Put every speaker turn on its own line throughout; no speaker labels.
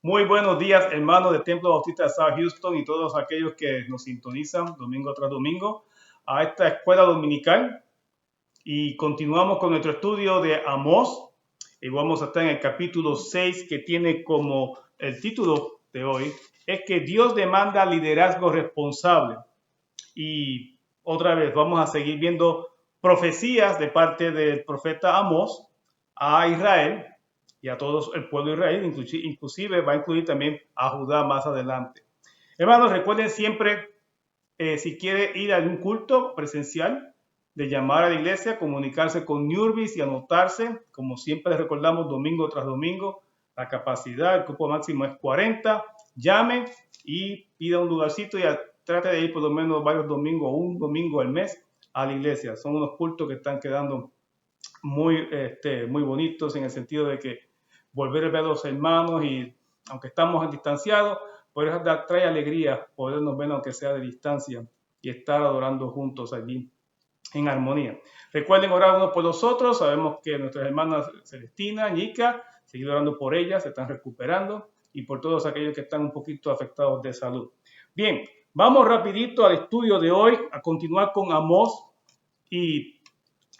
Muy buenos días, hermanos del Templo Bautista de South Houston y todos aquellos que nos sintonizan domingo tras domingo a esta escuela dominical. Y continuamos con nuestro estudio de Amós. Y vamos a estar en el capítulo 6, que tiene como el título de hoy, es que Dios demanda liderazgo responsable. Y otra vez vamos a seguir viendo profecías de parte del profeta Amós a Israel y a todo el pueblo de Israel, inclusive va a incluir también a Judá más adelante. Hermanos, recuerden siempre, si quiere ir a algún culto presencial, de llamar a la iglesia, comunicarse con Nurbis y anotarse. Como siempre les recordamos, domingo tras domingo, la capacidad, el cupo máximo es 40. Llame y pida un lugarcito y trate de ir por lo menos varios domingos, un domingo al mes a la iglesia. Son unos cultos que están quedando muy bonitos en el sentido de que volver a ver a los hermanos y aunque estamos distanciados, pues trae alegría podernos ver aunque sea de distancia y estar adorando juntos allí en armonía. Recuerden orar unos por los otros. Sabemos que nuestras hermanas Celestina, Nica, seguir orando por ellas, se están recuperando y por todos aquellos que están un poquito afectados de salud. Bien, vamos rapidito al estudio de hoy, a continuar con Amós. Y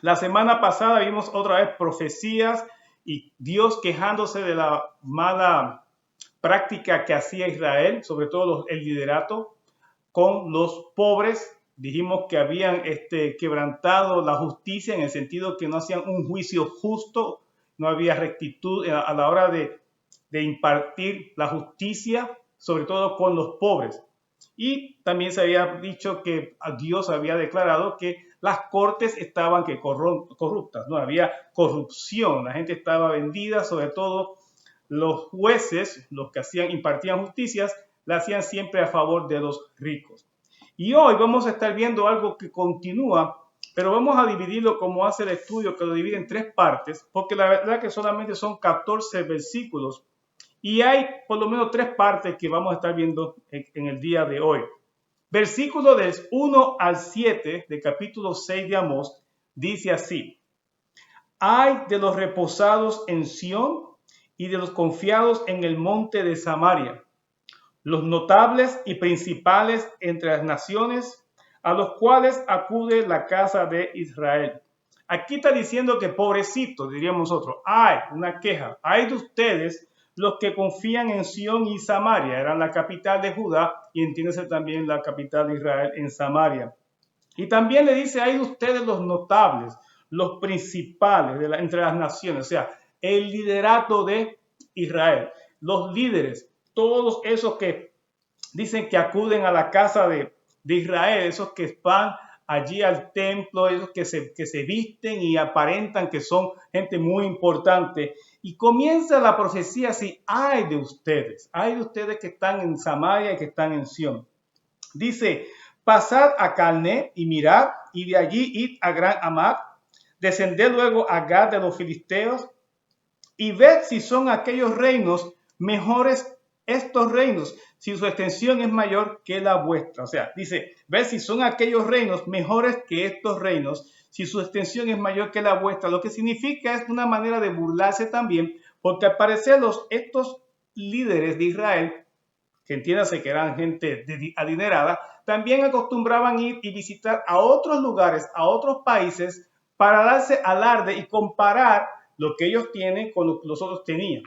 la semana pasada vimos otra vez profecías y Dios quejándose de la mala práctica que hacía Israel, sobre todo el liderato, con los pobres. Dijimos que habían quebrantado la justicia en el sentido que no hacían un juicio justo, no había rectitud a la hora de impartir la justicia, sobre todo con los pobres. Y también se había dicho que Dios había declarado que las cortes estaban corruptas, no había corrupción, la gente estaba vendida, sobre todo los jueces, los que impartían justicias, la hacían siempre a favor de los ricos. Y hoy vamos a estar viendo algo que continúa, pero vamos a dividirlo como hace el estudio, que lo divide en 3 partes, porque la verdad que solamente son 14 versículos y hay por lo menos 3 partes que vamos a estar viendo en el día de hoy. Versículo del 1 al 7 de capítulo 6 de Amós dice así: Ay de los reposados en Sión y de los confiados en el monte de Samaria, los notables y principales entre las naciones, a los cuales acude la casa de Israel. Aquí está diciendo que pobrecito, diríamos nosotros, hay una queja, hay de ustedes los que confían en Sión y Samaria, eran la capital de Judá y entiéndase también la capital de Israel en Samaria. Y también le dice, hay de ustedes los notables, los principales entre las naciones, o sea, el liderato de Israel, los líderes, todos esos que dicen que acuden a la casa de Israel, esos que van allí al templo, esos que se visten y aparentan que son gente muy importante. Y comienza la profecía así: hay de ustedes que están en Samaria y que están en Sión. Dice: pasad a Calné y mirad, y de allí id a Gran Amad, descended luego a Gad de los filisteos, y ved si son aquellos reinos mejores estos reinos, si su extensión es mayor que la vuestra. O sea, dice, ved si son aquellos reinos mejores que estos reinos, si su extensión es mayor que la vuestra. Lo que significa es una manera de burlarse también, porque al parecer estos líderes de Israel, que entiéndase que eran gente adinerada, también acostumbraban ir y visitar a otros lugares, a otros países, para darse alarde y comparar lo que ellos tienen con lo que los otros tenían.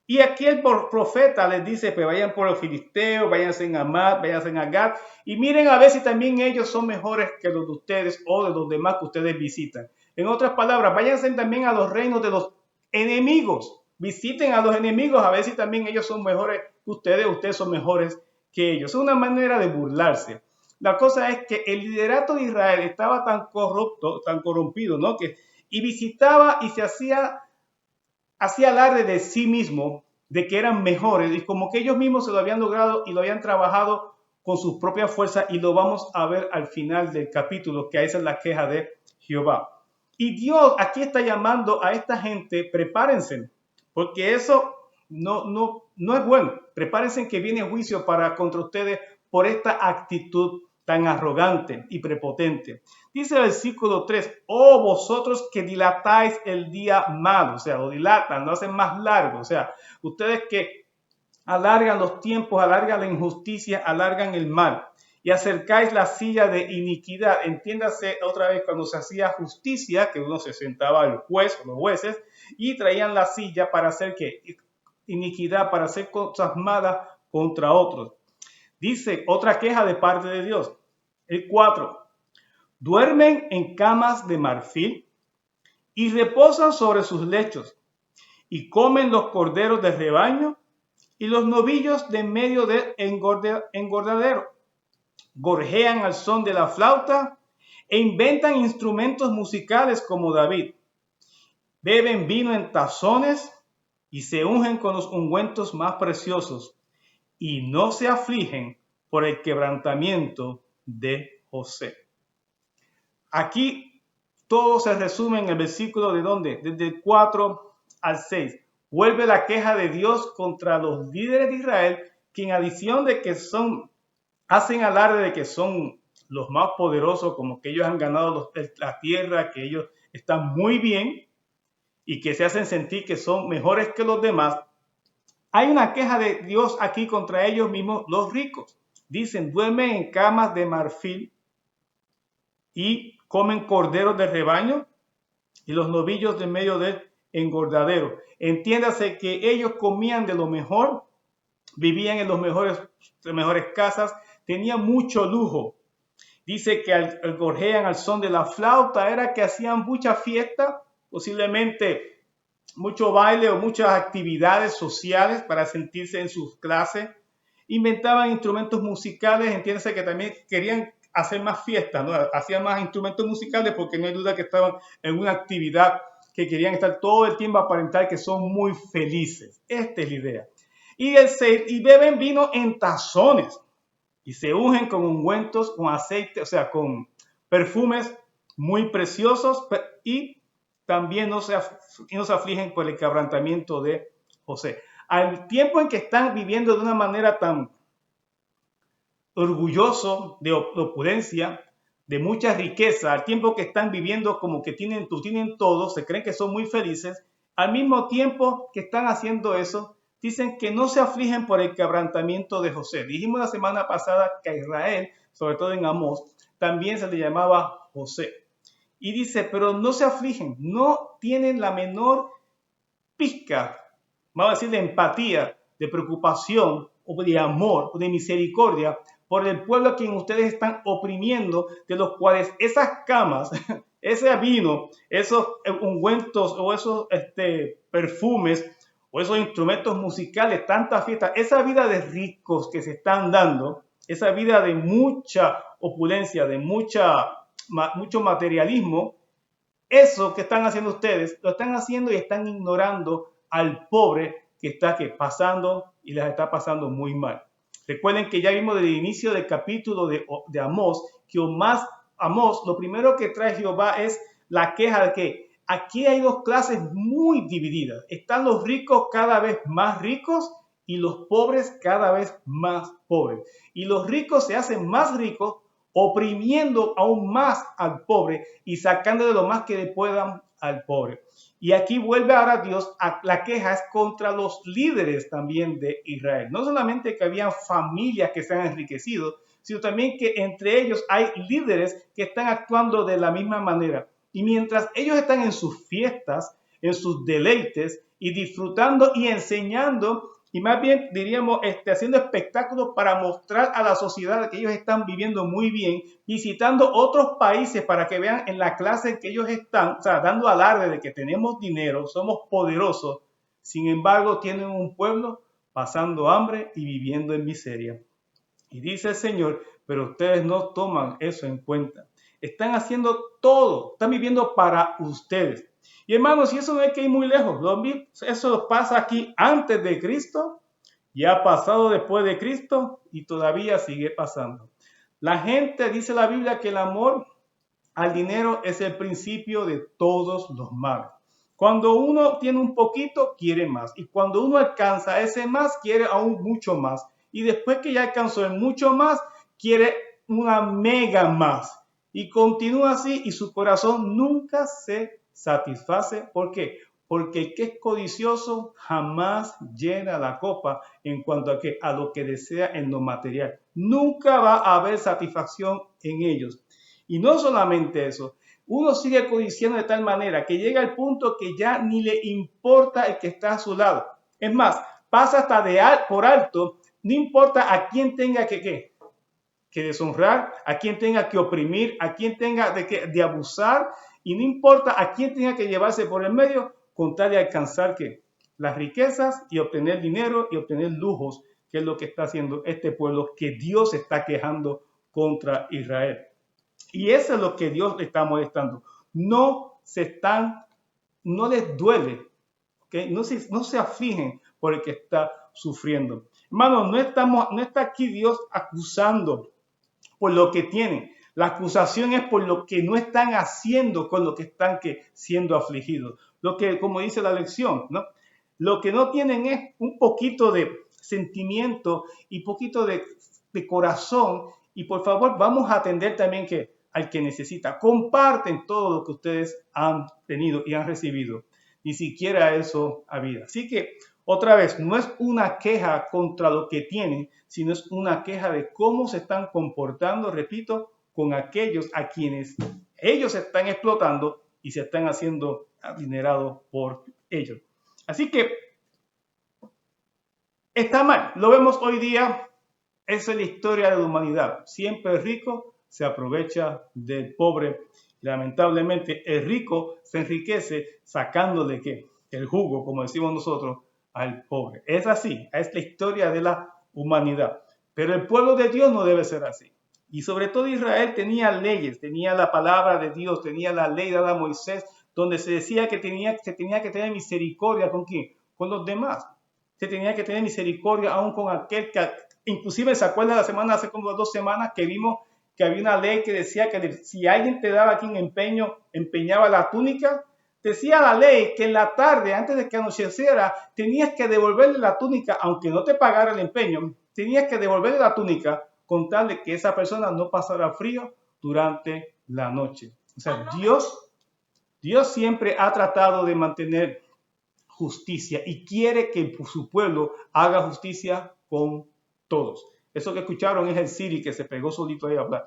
Y aquí el profeta les dice: pues vayan por los filisteos, váyanse en Amad, váyanse en Agad, y miren a ver si también ellos son mejores que los de ustedes o de los demás que ustedes visitan. En otras palabras, váyanse también a los reinos de los enemigos. Visiten a los enemigos a ver si también ellos son mejores que ustedes son mejores que ellos. Es una manera de burlarse. La cosa es que el liderato de Israel estaba tan corrupto, tan corrompido, ¿no? Y visitaba y se hacía alarde de sí mismo, de que eran mejores, y como que ellos mismos se lo habían logrado y lo habían trabajado con sus propias fuerzas, y lo vamos a ver al final del capítulo, que esa es la queja de Jehová. Y Dios aquí está llamando a esta gente: prepárense, porque eso no es bueno. Prepárense, que viene juicio contra ustedes por esta actitud tan arrogante y prepotente. Dice el versículo 3: oh, vosotros que dilatáis el día malo, o sea, lo dilatan, lo hacen más largo, o sea, ustedes que alargan los tiempos, alargan la injusticia, alargan el mal. Y acercáis la silla de iniquidad. Entiéndase otra vez cuando se hacía justicia, que uno se sentaba el juez o los jueces y traían la silla para hacer ¿qué? Iniquidad, para hacer cosas malas contra otros. Dice otra queja de parte de Dios. El 4. Duermen en camas de marfil y reposan sobre sus lechos y comen los corderos del rebaño y los novillos de medio del engordadero. Gorjean al son de la flauta e inventan instrumentos musicales como David. Beben vino en tazones y se ungen con los ungüentos más preciosos y no se afligen por el quebrantamiento de José. Aquí todo se resume en el versículo de ¿dónde? Desde el 4 al 6. Vuelve la queja de Dios contra los líderes de Israel, que en adición de que hacen alarde de que son los más poderosos, como que ellos han ganado la tierra, que ellos están muy bien y que se hacen sentir que son mejores que los demás. Hay una queja de Dios aquí contra ellos mismos, los ricos. Dicen, duermen en camas de marfil y comen corderos de rebaño y los novillos de medio del engordadero. Entiéndase que ellos comían de lo mejor, vivían en las mejores casas, tenían mucho lujo. Dice que al gorjean al son de la flauta, era que hacían mucha fiesta, posiblemente mucho baile o muchas actividades sociales para sentirse en sus clases. Inventaban instrumentos musicales, entiéndase que también querían hacer más fiestas, ¿no? Hacían más instrumentos musicales porque no hay duda que estaban en una actividad que querían estar todo el tiempo aparentar que son muy felices. Esta es la idea. Y el 6, y beben vino en tazones y se ungen con ungüentos, con aceite, o sea, con perfumes muy preciosos y también no se afligen por el quebrantamiento de José. Al tiempo en que están viviendo de una manera tan orgulloso de opulencia, de mucha riqueza, al tiempo que están viviendo como que tienen todo, se creen que son muy felices, al mismo tiempo que están haciendo eso, dicen que no se afligen por el quebrantamiento de José. Dijimos la semana pasada que a Israel, sobre todo en Amós, también se le llamaba José. Y dice, pero no se afligen, no tienen la menor pizca, vamos a decir, de empatía, de preocupación, o de amor, o de misericordia por el pueblo a quien ustedes están oprimiendo, de los cuales esas camas, ese vino, esos ungüentos o esos perfumes o esos instrumentos musicales, tantas fiestas, esa vida de ricos que se están dando, esa vida de mucha opulencia, de mucho materialismo, eso que están haciendo ustedes, lo están haciendo y están ignorando al pobre que está pasando y les está pasando muy mal. Recuerden que ya vimos desde el inicio del capítulo de Amós, que Amós, lo primero que trae Jehová es la queja de que aquí hay dos clases muy divididas. Están los ricos cada vez más ricos y los pobres cada vez más pobres. Y los ricos se hacen más ricos, oprimiendo aún más al pobre y sacando de lo más que le puedan al pobre. Y aquí vuelve ahora Dios, la queja es contra los líderes también de Israel. No solamente que habían familias que se han enriquecido, sino también que entre ellos hay líderes que están actuando de la misma manera. Y mientras ellos están en sus fiestas, en sus deleites y disfrutando y enseñando, y más bien diríamos haciendo espectáculos para mostrar a la sociedad que ellos están viviendo muy bien, visitando otros países para que vean en la clase en que ellos están, o sea, dando alarde de que tenemos dinero, somos poderosos, sin embargo tienen un pueblo pasando hambre y viviendo en miseria. Y dice el Señor, pero ustedes no toman eso en cuenta. Están haciendo todo, están viviendo para ustedes. Y hermanos, si eso no hay que ir muy lejos, eso pasa aquí antes de Cristo, ya ha pasado después de Cristo y todavía sigue pasando. La gente, dice la Biblia, que el amor al dinero es el principio de todos los males. Cuando uno tiene un poquito, quiere más. Y cuando uno alcanza ese más, quiere aún mucho más. Y después que ya alcanzó el mucho más, quiere una mega más. Y continúa así y su corazón nunca se satisface. ¿Por qué? porque el que es codicioso jamás llena la copa en cuanto a lo que desea en lo material. Nunca va a haber satisfacción en ellos. Y no solamente eso, uno sigue codiciando de tal manera que llega al punto que ya ni le importa el que está a su lado. Es más, pasa hasta por alto, no importa a quién tenga que deshonrar, a quien tenga que oprimir, a quien tenga de abusar, y no importa a quién tenga que llevarse por el medio, con tal de alcanzar las riquezas y obtener dinero y obtener lujos, que es lo que está haciendo este pueblo que Dios está quejando contra Israel. Y eso es lo que Dios le está molestando. No les duele, ¿okay? No se afligen por el que está sufriendo. Hermano, no está aquí Dios acusando por lo que tienen. La acusación es por lo que no están haciendo con lo que están siendo afligidos. Como dice la lección, ¿no? Lo que no tienen es un poquito de sentimiento y poquito de corazón. Y por favor, vamos a atender también al que necesita. Comparten todo lo que ustedes han tenido y han recibido. Ni siquiera eso había. Así que, otra vez, no es una queja contra lo que tienen, sino es una queja de cómo se están comportando, repito, con aquellos a quienes ellos están explotando y se están haciendo adinerados por ellos. Así que está mal. Lo vemos hoy día. Esa es la historia de la humanidad. Siempre el rico se aprovecha del pobre. Lamentablemente, el rico se enriquece sacándole el jugo, como decimos nosotros, al pobre. Es así. Es la historia de la humanidad. Pero el pueblo de Dios no debe ser así. Y sobre todo Israel tenía leyes, tenía la palabra de Dios, tenía la ley dada a Moisés, donde se decía que se tenía que tener misericordia ¿con quién? Con los demás. Se tenía que tener misericordia aún con aquel que, inclusive se acuerda hace como 2 semanas que vimos que había una ley que decía que si alguien te daba aquí un empeñaba la túnica, decía la ley que en la tarde, antes de que anocheciera, tenías que devolverle la túnica, aunque no te pagara el empeño, tenías que devolverle la túnica con tal de que esa persona no pasara frío durante la noche. O sea, Dios siempre ha tratado de mantener justicia y quiere que su pueblo haga justicia con todos. Eso que escucharon es el Siri que se pegó solito ahí a hablar.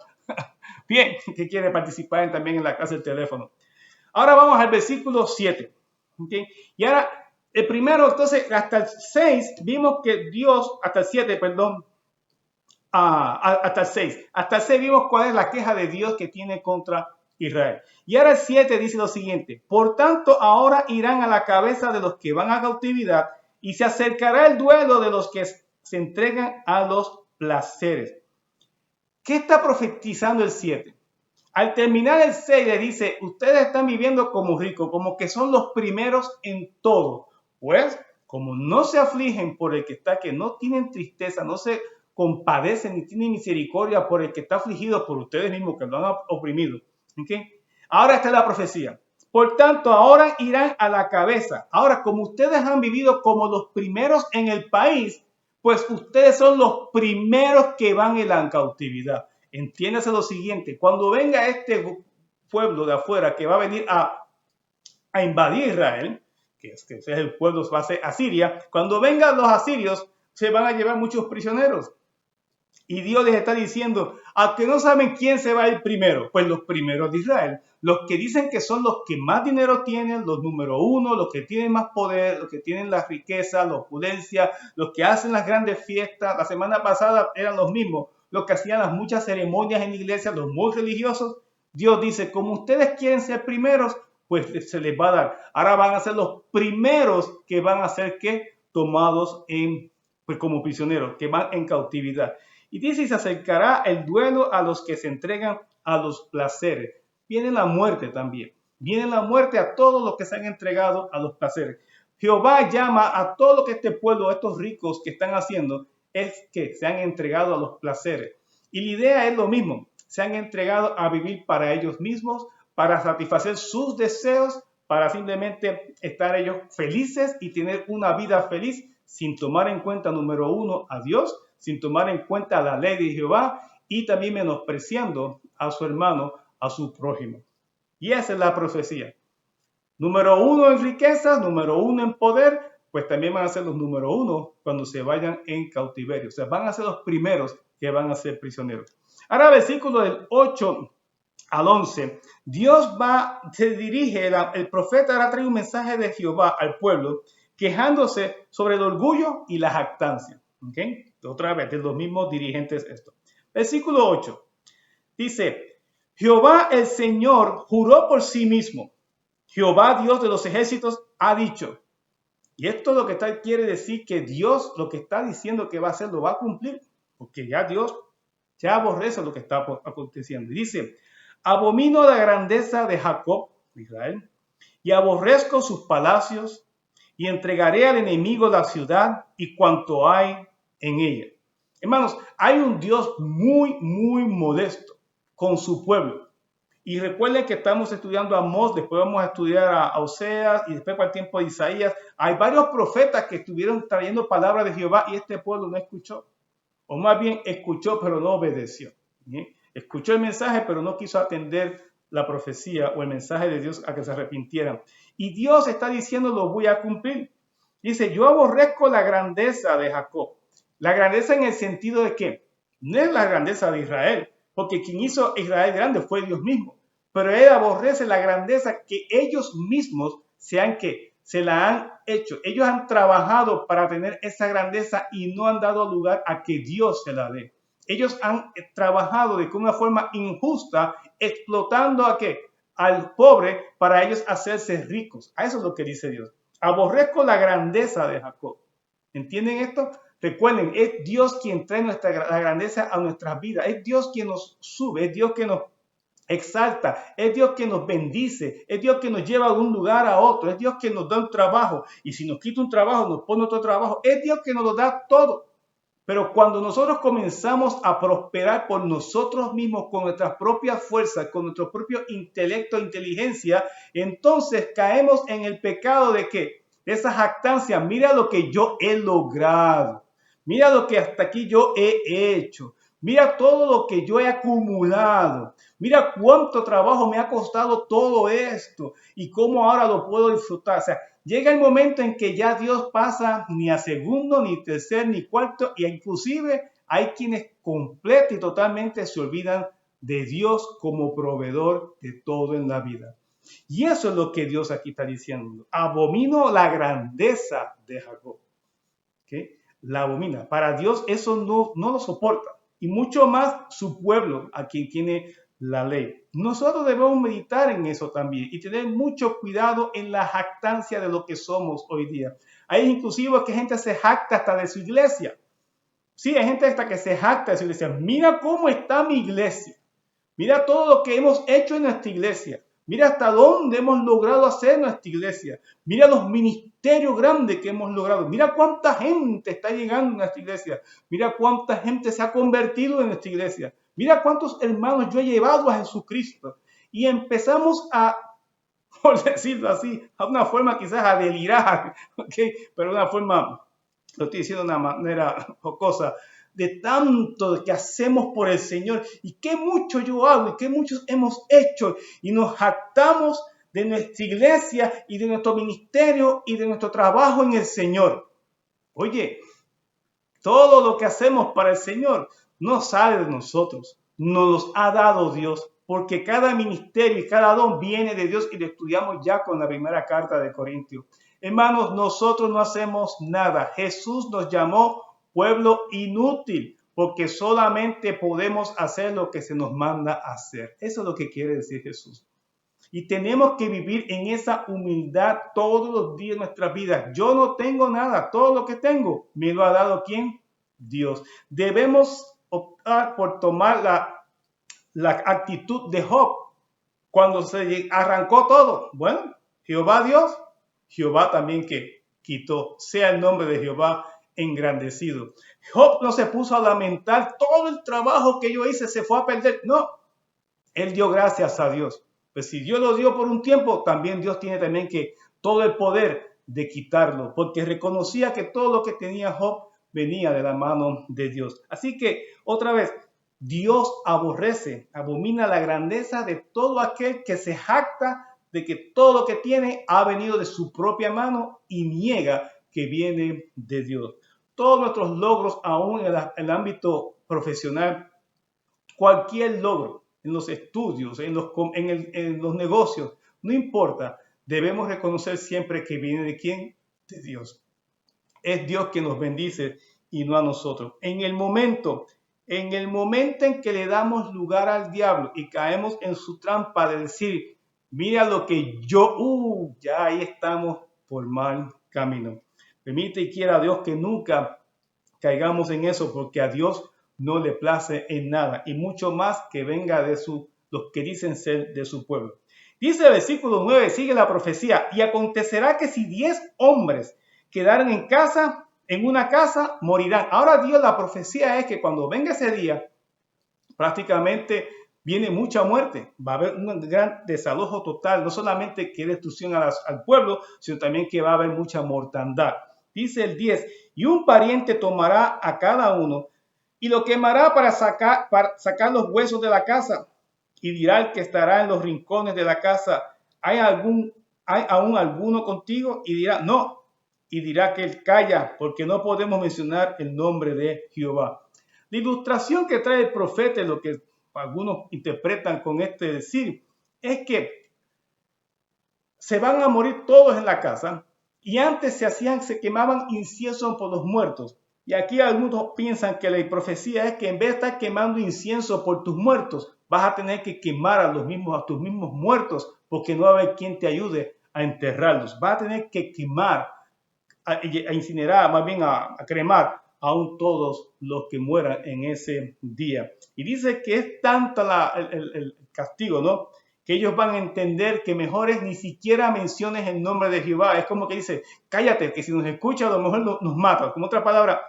Bien, que quiere participar también en la clase del teléfono. Ahora vamos al versículo 7. ¿Okay? Y ahora, el primero, entonces, hasta el 6, vimos que Dios, hasta el 7, perdón, hasta el 6. Hasta el 6 vimos cuál es la queja de Dios que tiene contra Israel. Y ahora el 7 dice lo siguiente: por tanto, ahora irán a la cabeza de los que van a cautividad y se acercará el duelo de los que se entregan a los placeres. ¿Qué está profetizando el 7? Al terminar el 6 le dice: ustedes están viviendo como ricos, como que son los primeros en todo. Pues, como no se afligen por el que está, que no tienen tristeza, no se compadecen ni tienen misericordia por el que está afligido por ustedes mismos que lo han oprimido. ¿Okay? Ahora está la profecía. Por tanto, ahora irán a la cabeza. Ahora, como ustedes han vivido como los primeros en el país, pues ustedes son los primeros que van en la cautividad. Entiéndase lo siguiente: cuando venga este pueblo de afuera que va a venir a invadir Israel, que es el pueblo va a ser Asiria, cuando vengan los asirios se van a llevar muchos prisioneros. Y Dios les está diciendo: a que no saben quién se va a ir primero, pues los primeros de Israel, los que dicen que son los que más dinero tienen, los número uno, los que tienen más poder, los que tienen la riqueza, la opulencia, los que hacen las grandes fiestas. La semana pasada eran los mismos, los que hacían las muchas ceremonias en la iglesia, los muy religiosos. Dios dice: como ustedes quieren ser primeros, pues se les va a dar. Ahora van a ser los primeros que van a ser tomados como prisioneros, que van en cautividad. Y dice: y se acercará el duelo a los que se entregan a los placeres. Viene la muerte también. Viene la muerte a todos los que se han entregado a los placeres. Jehová llama a todo lo que este pueblo, estos ricos que están haciendo, es que se han entregado a los placeres. Y la idea es lo mismo. Se han entregado a vivir para ellos mismos, para satisfacer sus deseos, para simplemente estar ellos felices y tener una vida feliz sin tomar en cuenta, número uno, a Dios, sin tomar en cuenta la ley de Jehová y también menospreciando a su hermano, a su prójimo. Y esa es la profecía. Número uno en riquezas, número uno en poder, pues también van a ser los número uno cuando se vayan en cautiverio. O sea, van a ser los primeros que van a ser prisioneros. Ahora, versículo del 8 al 11, se dirige, el profeta ahora trae un mensaje de Jehová al pueblo, quejándose sobre el orgullo y la jactancia. ¿Okay? Otra vez, de los mismos dirigentes esto. Versículo 8, dice, Jehová el Señor juró por sí mismo. Jehová Dios de los ejércitos ha dicho. Y esto lo que quiere decir que Dios lo que está diciendo que va a hacer lo va a cumplir, porque ya Dios ya aborrece lo que está aconteciendo. Dice, abomino la grandeza de Jacob, Israel, y aborrezco sus palacios, y entregaré al enemigo la ciudad y cuanto hay en ella. Hermanos, hay un Dios muy, muy modesto con su pueblo. Y recuerden que estamos estudiando a Amós, después vamos a estudiar a Oseas y después para el tiempo de Isaías. Hay varios profetas que estuvieron trayendo palabras de Jehová y este pueblo no escuchó. O más bien escuchó pero no obedeció. ¿Bien? Escuchó el mensaje pero no quiso atender la profecía o el mensaje de Dios a que se arrepintieran. Y Dios está diciendo lo voy a cumplir. Dice, yo aborrezco la grandeza de Jacob. La grandeza en el sentido de que no es la grandeza de Israel, porque quien hizo Israel grande fue Dios mismo. Pero él aborrece la grandeza que ellos mismos se la han hecho. Ellos han trabajado para tener esa grandeza y no han dado lugar a que Dios se la dé. Ellos han trabajado de una forma injusta, explotando ¿a qué? Al pobre para ellos hacerse ricos. A eso es lo que dice Dios. Aborrezco la grandeza de Jacob. ¿Entienden esto? Recuerden, es Dios quien trae la grandeza a nuestras vidas. Es Dios quien nos sube, es Dios quien nos exalta, es Dios que nos bendice, es Dios que nos lleva de un lugar a otro, es Dios que nos da un trabajo y si nos quita un trabajo nos pone otro trabajo, es Dios que nos lo da todo. Pero cuando nosotros comenzamos a prosperar por nosotros mismos, con nuestras propias fuerzas, con nuestro propio intelecto e inteligencia, entonces caemos en el pecado de que esa jactancia, mira lo que yo he logrado, mira lo que hasta aquí yo he hecho. Mira todo lo que yo he acumulado. Mira cuánto trabajo me ha costado todo esto y cómo ahora lo puedo disfrutar. O sea, llega el momento en que ya Dios pasa ni a segundo, ni tercer, ni cuarto, y inclusive hay quienes completamente y totalmente se olvidan de Dios como proveedor de todo en la vida. Y eso es lo que Dios aquí está diciendo. Abomino la grandeza de Jacob. ¿Okay? La abomina. Para Dios eso no lo soporta. Y mucho más su pueblo, a quien tiene la ley. Nosotros debemos meditar en eso también y tener mucho cuidado en la jactancia de lo que somos hoy día. Hay inclusive que gente se jacta hasta de su iglesia. Sí, hay gente hasta que se jacta de su iglesia. Mira cómo está mi iglesia. Mira todo lo que hemos hecho en nuestra iglesia. Mira hasta dónde hemos logrado hacer nuestra iglesia. Mira los ministerios grandes que hemos logrado. Mira cuánta gente está llegando a nuestra iglesia. Mira cuánta gente se ha convertido en nuestra iglesia. Mira cuántos hermanos yo he llevado a Jesucristo. Y empezamos a, por decirlo así, a una forma quizás a delirar, ¿okay? Pero de una forma, lo estoy diciendo de una manera jocosa, de tanto que hacemos por el Señor y qué mucho yo hago y qué muchos hemos hecho y nos jactamos de nuestra iglesia y de nuestro ministerio y de nuestro trabajo en el Señor. Oye, todo lo que hacemos para el Señor no sale de nosotros, nos los ha dado Dios, porque cada ministerio y cada don viene de Dios y lo estudiamos ya con la primera carta de Corintios. Hermanos, nosotros no hacemos nada. Jesús nos llamó pueblo inútil, porque solamente podemos hacer lo que se nos manda hacer. Eso es lo que quiere decir Jesús. Y tenemos que vivir en esa humildad todos los días de nuestras vidas. Yo no tengo nada, todo lo que tengo me lo ha dado ¿quién? Dios. Debemos optar por tomar la actitud de Job cuando se arrancó todo. Bueno, Jehová Dios, Jehová también que quitó. Sea el nombre de Jehová engrandecido. Job no se puso a lamentar todo el trabajo que yo hice se fue a perder. No, él dio gracias a Dios. Pues si Dios lo dio por un tiempo, también Dios tiene también que todo el poder de quitarlo, porque reconocía que todo lo que tenía Job venía de la mano de Dios. Así que, otra vez, Dios aborrece, abomina la grandeza de todo aquel que se jacta de que todo lo que tiene ha venido de su propia mano y niega que viene de Dios. Todos nuestros logros, aún en el ámbito profesional, cualquier logro en los estudios, en los negocios, no importa, debemos reconocer siempre que viene de quién, de Dios. Es Dios que nos bendice y no a nosotros. En el momento en que le damos lugar al diablo y caemos en su trampa de decir, mira lo que yo, ya ahí estamos por mal camino. Permite y quiera Dios que nunca caigamos en eso, porque a Dios no le place en nada, y mucho más que venga de los que dicen ser de su pueblo. Dice el versículo 9, sigue la profecía, y acontecerá que si 10 hombres quedaran en una casa, morirán. Ahora Dios, la profecía es que cuando venga ese día, prácticamente viene mucha muerte, va a haber un gran desalojo total, no solamente que destrucción al pueblo, sino también que va a haber mucha mortandad. Dice el 10, y un pariente tomará a cada uno y lo quemará para sacar los huesos de la casa, y dirá el que estará en los rincones de la casa, ¿hay aún alguno contigo? Y dirá, no. Y dirá que él calla, porque no podemos mencionar el nombre de Jehová. La ilustración que trae el profeta, lo que algunos interpretan con este decir, es que se van a morir todos en la casa, y antes se quemaban incienso por los muertos. Y aquí algunos piensan que la profecía es que en vez de estar quemando incienso por tus muertos, vas a tener que quemar a tus mismos muertos, porque no va a haber quien te ayude a enterrarlos. Vas a tener que quemar, a incinerar, más bien a cremar aún todos los que mueran en ese día. Y dice que es tanto el castigo, ¿no?, que ellos van a entender que mejor es ni siquiera menciones el nombre de Jehová. Es como que dice, cállate, que si nos escucha a lo mejor nos mata. Con otra palabra,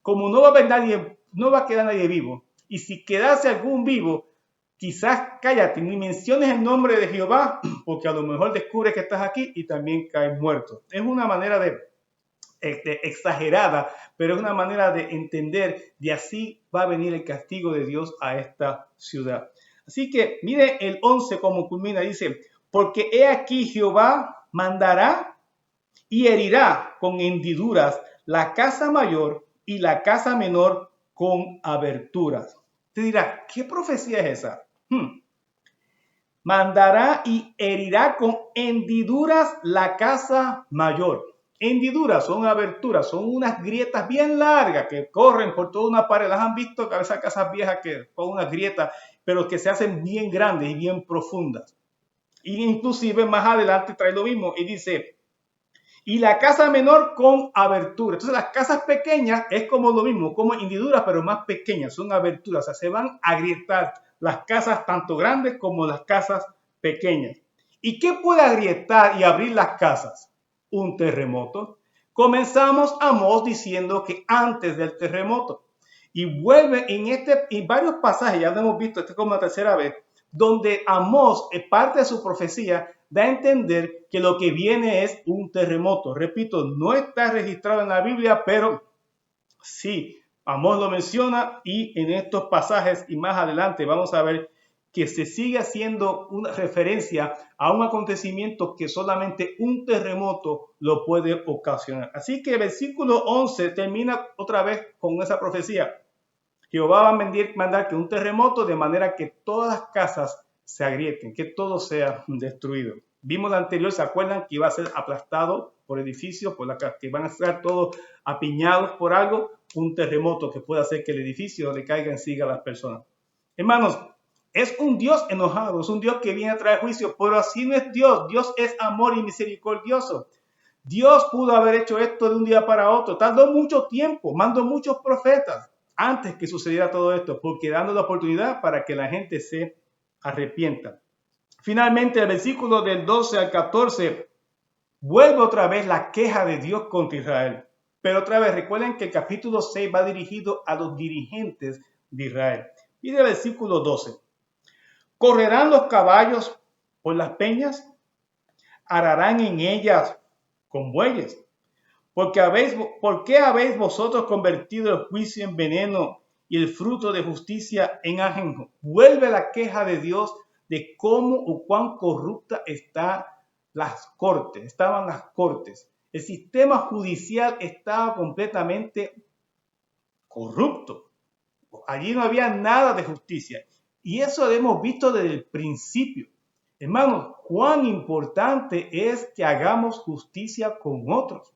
como no va a haber nadie, no va a quedar nadie vivo, y si quedase algún vivo, quizás cállate, ni menciones el nombre de Jehová, porque a lo mejor descubres que estás aquí y también caes muerto. Es una manera exagerada, pero es una manera de entender, de así va a venir el castigo de Dios a esta ciudad. Así que mire el 11 como culmina, dice, porque he aquí Jehová mandará y herirá con hendiduras la casa mayor y la casa menor con aberturas. Te dirá, ¿qué profecía es esa? Mandará y herirá con hendiduras la casa mayor. Hendiduras son aberturas, son unas grietas bien largas que corren por toda una pared. Las han visto, esas casas viejas que con unas grietas, pero que se hacen bien grandes y bien profundas. Y inclusive más adelante trae lo mismo y dice, y la casa menor con abertura. Entonces las casas pequeñas es como lo mismo, como hendiduras, pero más pequeñas, son aberturas. O sea, se van a agrietar las casas tanto grandes como las casas pequeñas. ¿Y qué puede agrietar y abrir las casas? Un terremoto. Comenzamos Amós diciendo que antes del terremoto. Y vuelve en varios pasajes, ya lo hemos visto, este es como la tercera vez, donde Amós, parte de su profecía, da a entender que lo que viene es un terremoto. Repito, no está registrado en la Biblia, pero sí, Amós lo menciona, y en estos pasajes y más adelante vamos a ver que se sigue haciendo una referencia a un acontecimiento que solamente un terremoto lo puede ocasionar. Así que el versículo 11 termina otra vez con esa profecía. Jehová va a mandar que un terremoto, de manera que todas las casas se agrieten, que todo sea destruido. Vimos la anterior, ¿se acuerdan? Que iba a ser aplastado por edificios, que van a estar todos apiñados por algo, un terremoto que puede hacer que el edificio le caiga encima a las personas. Hermanos, es un Dios enojado, es un Dios que viene a traer juicio, pero así no es Dios. Dios es amor y misericordioso. Dios pudo haber hecho esto de un día para otro. Tardó mucho tiempo, mandó muchos profetas antes que sucediera todo esto, porque dando la oportunidad para que la gente se arrepienta. Finalmente, el versículo del 12 al 14 vuelve otra vez la queja de Dios contra Israel. Pero otra vez, recuerden que el capítulo 6 va dirigido a los dirigentes de Israel. Mire el versículo 12. ¿Correrán los caballos por las peñas? ¿Ararán en ellas con bueyes? ¿Por qué habéis vosotros convertido el juicio en veneno y el fruto de justicia en ajenjo? Vuelve la queja de Dios de cómo o cuán corrupta estaban las cortes. El sistema judicial estaba completamente corrupto. Allí no había nada de justicia. Y eso lo hemos visto desde el principio. Hermanos, cuán importante es que hagamos justicia con otros.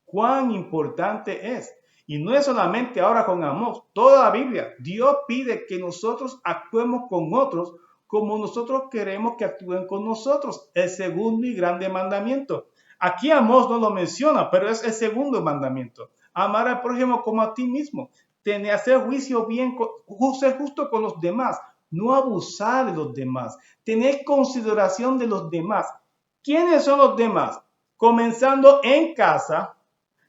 Cuán importante es. Y no es solamente ahora con Amós, toda la Biblia. Dios pide que nosotros actuemos con otros como nosotros queremos que actúen con nosotros. El segundo y grande mandamiento. Aquí Amós no lo menciona, pero es el segundo mandamiento. Amar al prójimo como a ti mismo. Hacer juicio bien, ser justo con los demás. No abusar de los demás. Tener consideración de los demás. ¿Quiénes son los demás? Comenzando en casa,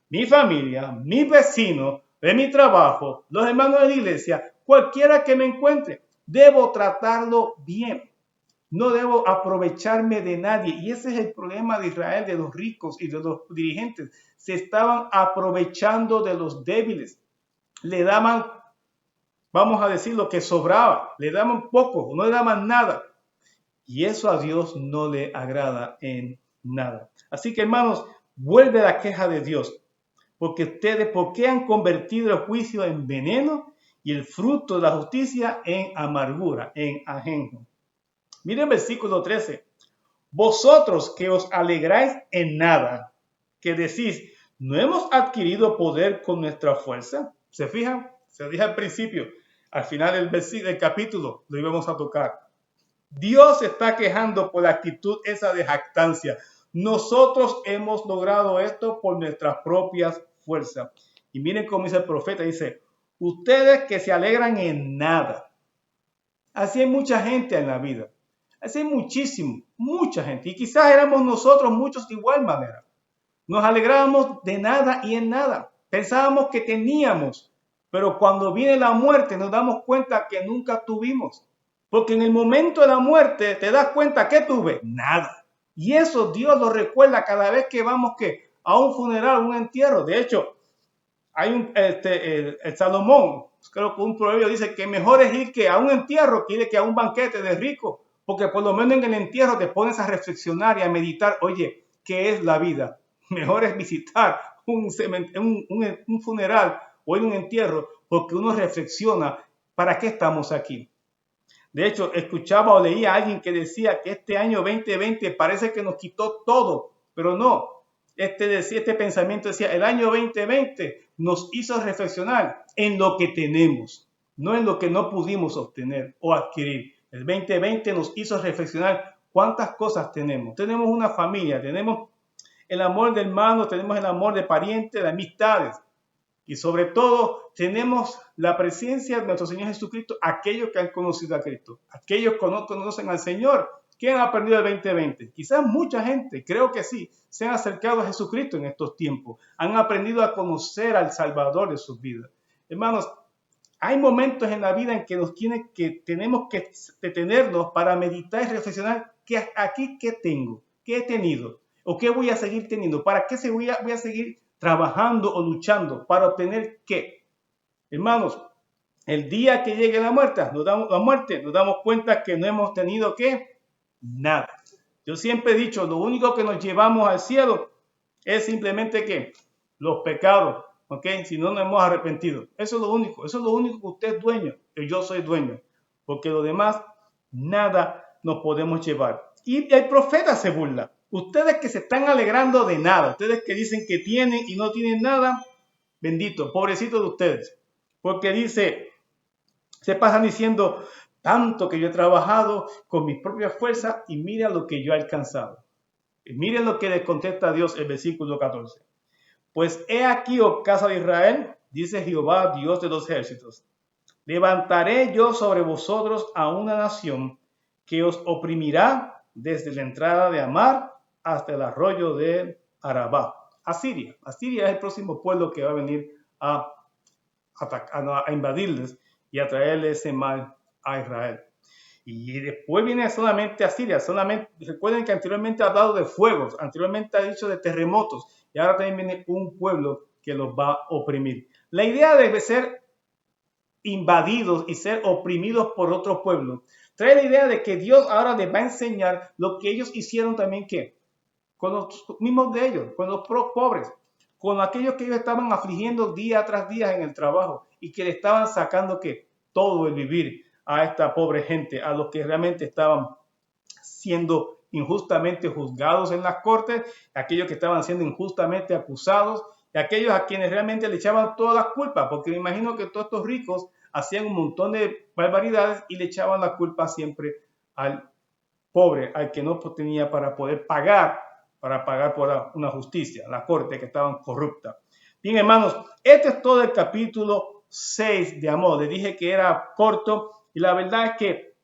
mi familia, mis vecinos, de mi trabajo, los hermanos de la iglesia, cualquiera que me encuentre, debo tratarlo bien. No debo aprovecharme de nadie. Y ese es el problema de Israel, de los ricos y de los dirigentes. Se estaban aprovechando de los débiles. Le daban, vamos a decir, lo que sobraba. Le daban poco, no le daban nada. Y eso a Dios no le agrada en nada. Así que, hermanos, vuelve la queja de Dios. Porque ustedes, ¿por qué han convertido el juicio en veneno y el fruto de la justicia en amargura, en ajenjo? Miren el versículo 13. Vosotros que os alegráis en nada, que decís, ¿no hemos adquirido poder con nuestra fuerza? ¿Se fijan? Se dije al principio, al final del capítulo lo íbamos a tocar. Dios se está quejando por la actitud esa de jactancia. Nosotros hemos logrado esto por nuestras propias fuerzas. Y miren cómo dice el profeta, dice, ustedes que se alegran en nada. Así hay mucha gente en la vida. Así hay mucha gente. Y quizás éramos nosotros muchos de igual manera. Nos alegrábamos de nada y en nada. Pensábamos que teníamos, pero cuando viene la muerte nos damos cuenta que nunca tuvimos. Porque en el momento de la muerte te das cuenta que tuve nada. Y eso Dios lo recuerda cada vez que vamos a un funeral, un entierro. De hecho, hay el Salomón, creo que un proverbio dice que mejor es ir que a un entierro que ir que a un banquete de rico. Porque por lo menos en el entierro te pones a reflexionar y a meditar, oye, ¿qué es la vida? Mejor es visitar un funeral o ir a un entierro porque uno reflexiona, ¿para qué estamos aquí? De hecho, escuchaba o leía a alguien que decía que este año 2020 parece que nos quitó todo, pero no. Este pensamiento decía, el año 2020 nos hizo reflexionar en lo que tenemos, no en lo que no pudimos obtener o adquirir. El 2020 nos hizo reflexionar cuántas cosas tenemos. Tenemos una familia, tenemos el amor de hermanos, tenemos el amor de parientes, de amistades. Y sobre todo, tenemos la presencia de nuestro Señor Jesucristo, aquellos que han conocido a Cristo, aquellos que no conocen al Señor. ¿Quién ha aprendido el 2020? Quizás mucha gente, creo que sí, se han acercado a Jesucristo en estos tiempos. Han aprendido a conocer al Salvador de sus vidas. Hermanos, hay momentos en la vida en que tenemos que detenernos para meditar y reflexionar qué tengo, qué he tenido o qué voy a seguir teniendo, para qué voy a seguir trabajando o luchando para obtener qué. Hermanos, el día que llegue la muerte, nos damos cuenta que no hemos tenido ¿qué? Nada. Yo siempre he dicho, lo único que nos llevamos al cielo es simplemente ¿qué? Los pecados, ¿ok? Si no nos hemos arrepentido. Eso es lo único que usted es dueño, que yo soy dueño. Porque lo demás, nada nos podemos llevar. Y el profeta se burla. Ustedes que se están alegrando de nada, ustedes que dicen que tienen y no tienen nada, bendito, pobrecito de ustedes. Porque dice, se pasan diciendo, tanto que yo he trabajado con mis propias fuerzas y miren lo que yo he alcanzado. Y miren lo que le contesta a Dios el versículo 14. Pues he aquí, oh casa de Israel, dice Jehová, Dios de los ejércitos, levantaré yo sobre vosotros a una nación que os oprimirá desde la entrada de Amar hasta el arroyo de Arabá. Asiria. Asiria es el próximo pueblo que va a venir a invadirles y a traerles ese mal a Israel. Y después viene solamente Asiria. Recuerden que anteriormente ha hablado de fuegos, anteriormente ha dicho de terremotos, y ahora también viene un pueblo que los va a oprimir. La idea de ser invadidos y ser oprimidos por otro pueblo Trae la idea de que Dios ahora les va a enseñar lo que ellos hicieron también, ¿qué? Con los mismos de ellos, con los pobres, con aquellos que ellos estaban afligiendo día tras día en el trabajo y que le estaban sacando que todo el vivir a esta pobre gente, a los que realmente estaban siendo injustamente juzgados en las cortes, aquellos que estaban siendo injustamente acusados, y aquellos a quienes realmente le echaban todas las culpas, porque me imagino que todos estos ricos hacían un montón de barbaridades y le echaban la culpa siempre al pobre, al que no tenía para poder pagar, para pagar por una justicia, la corte que estaban corrupta. Bien, hermanos, este es todo el capítulo 6 de Amós. Les dije que era corto y la verdad es que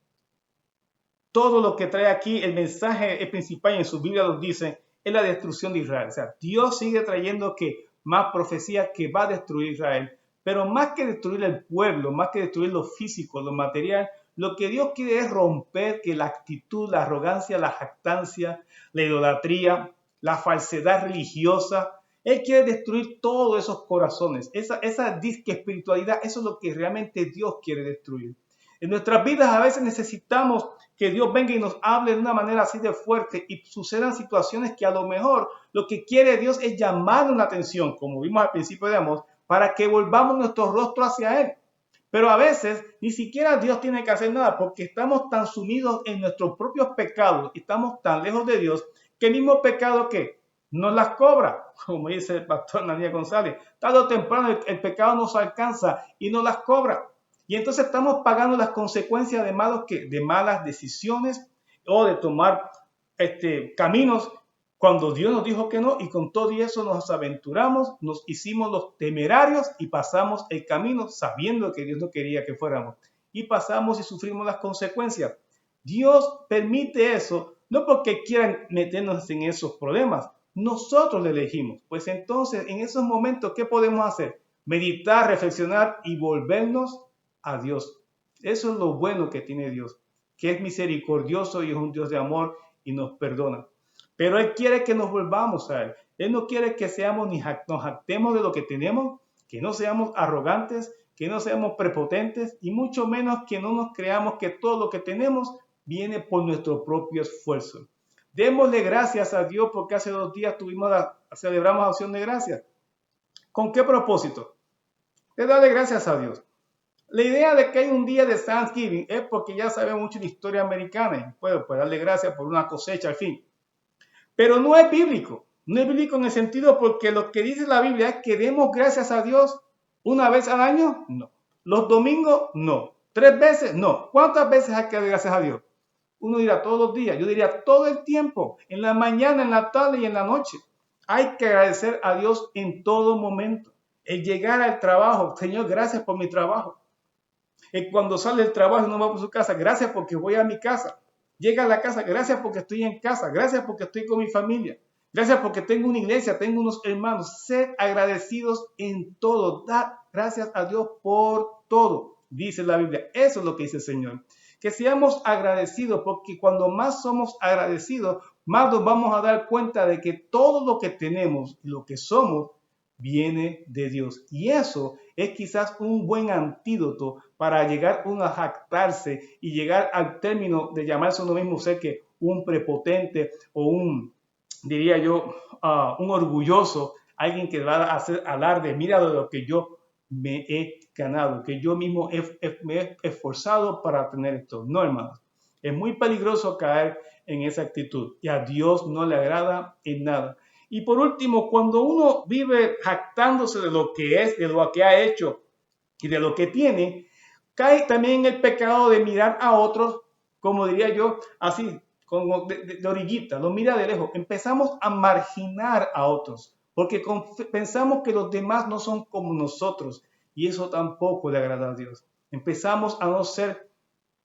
todo lo que trae aquí, el mensaje principal en su Biblia nos dice, es la destrucción de Israel. O sea, Dios sigue trayendo que más profecías que va a destruir Israel, pero más que destruir el pueblo, más que destruir lo físico, lo material, lo que Dios quiere es romper que la actitud, la arrogancia, la jactancia, la idolatría, la falsedad religiosa, Él quiere destruir todos esos corazones, esa disque espiritualidad, eso es lo que realmente Dios quiere destruir. En nuestras vidas a veces necesitamos que Dios venga y nos hable de una manera así de fuerte y sucedan situaciones que a lo mejor lo que quiere Dios es llamar una atención, como vimos al principio de Amós, para que volvamos nuestro rostro hacia Él. Pero a veces ni siquiera Dios tiene que hacer nada porque estamos tan sumidos en nuestros propios pecados, estamos tan lejos de Dios, que el mismo pecado que nos las cobra, como dice el pastor Daniel González, tarde o temprano el pecado nos alcanza y nos las cobra. Y entonces estamos pagando las consecuencias de malas decisiones o de tomar caminos cuando Dios nos dijo que no, y con todo eso nos aventuramos, nos hicimos los temerarios y pasamos el camino sabiendo que Dios no quería que fuéramos. Y pasamos y sufrimos las consecuencias. Dios permite eso, no porque quieran meternos en esos problemas, nosotros le elegimos. Pues entonces, en esos momentos, ¿qué podemos hacer? Meditar, reflexionar y volvernos a Dios. Eso es lo bueno que tiene Dios, que es misericordioso y es un Dios de amor y nos perdona. Pero Él quiere que nos volvamos a Él. Él no quiere que nos jactemos de lo que tenemos, que no seamos arrogantes, que no seamos prepotentes y mucho menos que no nos creamos que todo lo que tenemos viene por nuestro propio esfuerzo. Démosle gracias a Dios porque hace 2 días celebramos acción de gracias. ¿Con qué propósito? De darle gracias a Dios. La idea de que hay un día de Thanksgiving es porque ya sabemos mucho de historia americana y pues darle gracias por una cosecha al fin. Pero no es bíblico. No es bíblico en el sentido porque lo que dice la Biblia es que demos gracias a Dios una vez al año. No. Los domingos, no. 3 veces, no. ¿Cuántas veces hay que dar gracias a Dios? Uno dirá todos los días. Yo diría todo el tiempo. En la mañana, en la tarde y en la noche. Hay que agradecer a Dios en todo momento. El llegar al trabajo. Señor, gracias por mi trabajo. Cuando sale del trabajo y no va por su casa, gracias porque voy a mi casa. Llega a la casa, gracias porque estoy en casa, gracias porque estoy con mi familia, gracias porque tengo una iglesia, tengo unos hermanos. Sed agradecidos en todo, dad gracias a Dios por todo, dice la Biblia. Eso es lo que dice el Señor. Que seamos agradecidos, porque cuando más somos agradecidos, más nos vamos a dar cuenta de que todo lo que tenemos y lo que somos viene de Dios. Y eso es quizás un buen antídoto para llegar uno a jactarse y llegar al término de llamarse uno mismo ser que un prepotente o diría yo, un orgulloso, alguien que va a hacer alarde, mira de lo que yo me he ganado, que yo mismo me he esforzado para tener esto. No, hermanos, es muy peligroso caer en esa actitud y a Dios no le agrada en nada. Y por último, cuando uno vive jactándose de lo que es, de lo que ha hecho y de lo que tiene, cae también en el pecado de mirar a otros, como diría yo, así, como de orillita, lo mira de lejos. Empezamos a marginar a otros, porque pensamos que los demás no son como nosotros, y eso tampoco le agrada a Dios. Empezamos a no ser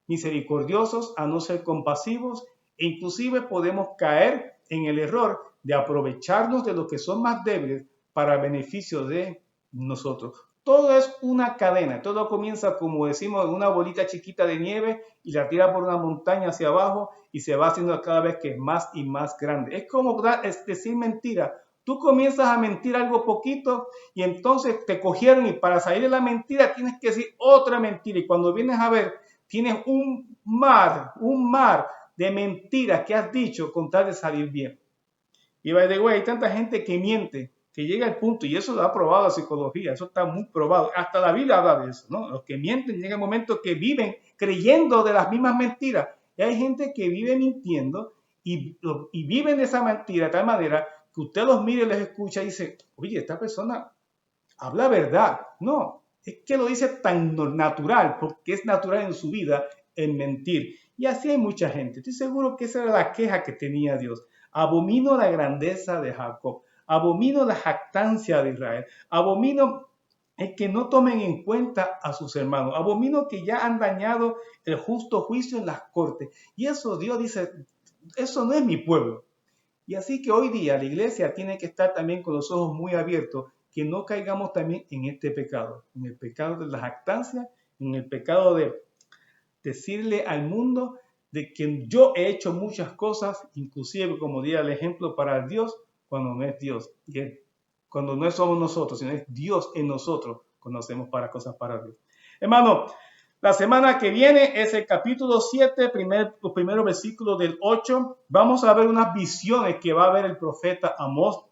misericordiosos, a no ser compasivos, e inclusive podemos caer en el error de aprovecharnos de los que son más débiles para beneficio de nosotros. Todo es una cadena, todo comienza, como decimos, en una bolita chiquita de nieve y la tira por una montaña hacia abajo y se va haciendo cada vez que es más y más grande. Es como decir mentira. Tú comienzas a mentir algo poquito y entonces te cogieron y para salir de la mentira tienes que decir otra mentira y cuando vienes a ver tienes un mar de mentiras que has dicho con tal de salir bien. Y by the way, hay tanta gente que miente, que llega al punto, y eso lo ha probado la psicología, eso está muy probado, hasta la Biblia habla de eso, ¿no? Los que mienten llega el momento que viven creyendo de las mismas mentiras. Y hay gente que vive mintiendo y viven de esa mentira de tal manera que usted los mire y les escucha y dice, oye, esta persona habla verdad. No, es que lo dice tan natural, porque es natural en su vida el mentir. Y así hay mucha gente. Estoy seguro que esa era la queja que tenía Dios. Abomino la grandeza de Jacob, abomino la jactancia de Israel, abomino el que no tomen en cuenta a sus hermanos, abomino que ya han dañado el justo juicio en las cortes. Y eso Dios dice, eso no es mi pueblo. Y así que hoy día la iglesia tiene que estar también con los ojos muy abiertos, que no caigamos también en este pecado, en el pecado de la jactancia, en el pecado de decirle al mundo de que yo he hecho muchas cosas, inclusive como diría el ejemplo para Dios, cuando no es Dios, cuando no somos nosotros, sino es Dios en nosotros, cuando hacemos cosas para Dios. Hermano, la semana que viene es el capítulo 7, los primeros versículos del 8. Vamos a ver unas visiones que va a ver el profeta Amós.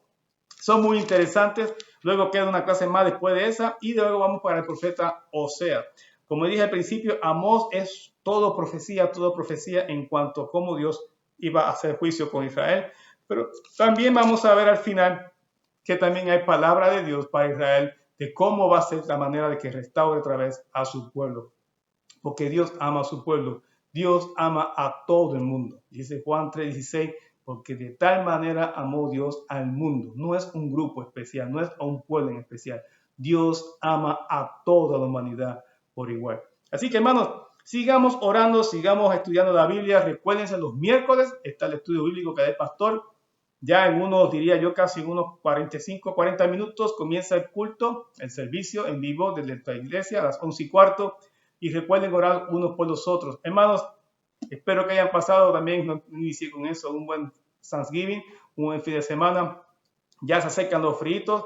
Son muy interesantes. Luego queda una clase más después de esa y luego vamos para el profeta Osea. Como dije al principio, Amós es todo profecía en cuanto a cómo Dios iba a hacer juicio con Israel. Pero también vamos a ver al final que también hay palabra de Dios para Israel de cómo va a ser la manera de que restaure otra vez a su pueblo. Porque Dios ama a su pueblo. Dios ama a todo el mundo. Dice Juan 3:16, porque de tal manera amó Dios al mundo. No es un grupo especial, no es a un pueblo en especial. Dios ama a toda la humanidad por igual. Así que, hermanos, sigamos orando, sigamos estudiando la Biblia. Recuérdense, los miércoles está el estudio bíblico que da el pastor. Ya en unos, diría yo, casi unos 45, 40 minutos comienza el culto, el servicio en vivo de nuestra iglesia a las 11:15. Y recuerden orar unos por los otros. Hermanos, espero que hayan pasado también, no inicié con eso, un buen Thanksgiving, un buen fin de semana. Ya se acercan los fritos.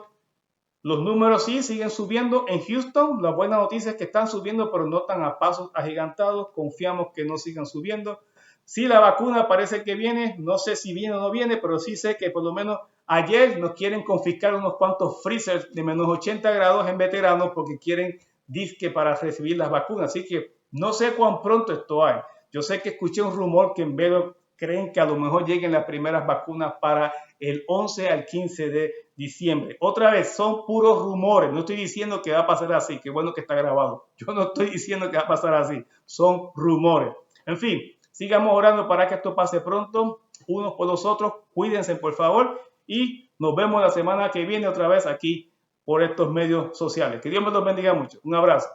Los números sí siguen subiendo en Houston. La buena noticia es que están subiendo, pero no tan a pasos agigantados. Confiamos que no sigan subiendo. Sí, la vacuna parece que viene. No sé si viene o no viene, pero sí sé que por lo menos ayer nos quieren confiscar unos cuantos freezers de menos 80 grados en veteranos porque quieren disque para recibir las vacunas. Así que no sé cuán pronto esto hay. Yo sé que escuché un rumor que en Velo creen que a lo mejor lleguen las primeras vacunas para el 11 al 15 de diciembre. Otra vez, son puros rumores. No estoy diciendo que va a pasar así. Qué bueno que está grabado. Yo no estoy diciendo que va a pasar así. Son rumores. En fin, sigamos orando para que esto pase pronto. Unos por los otros. Cuídense, por favor. Y nos vemos la semana que viene otra vez aquí por estos medios sociales. Que Dios me los bendiga mucho. Un abrazo.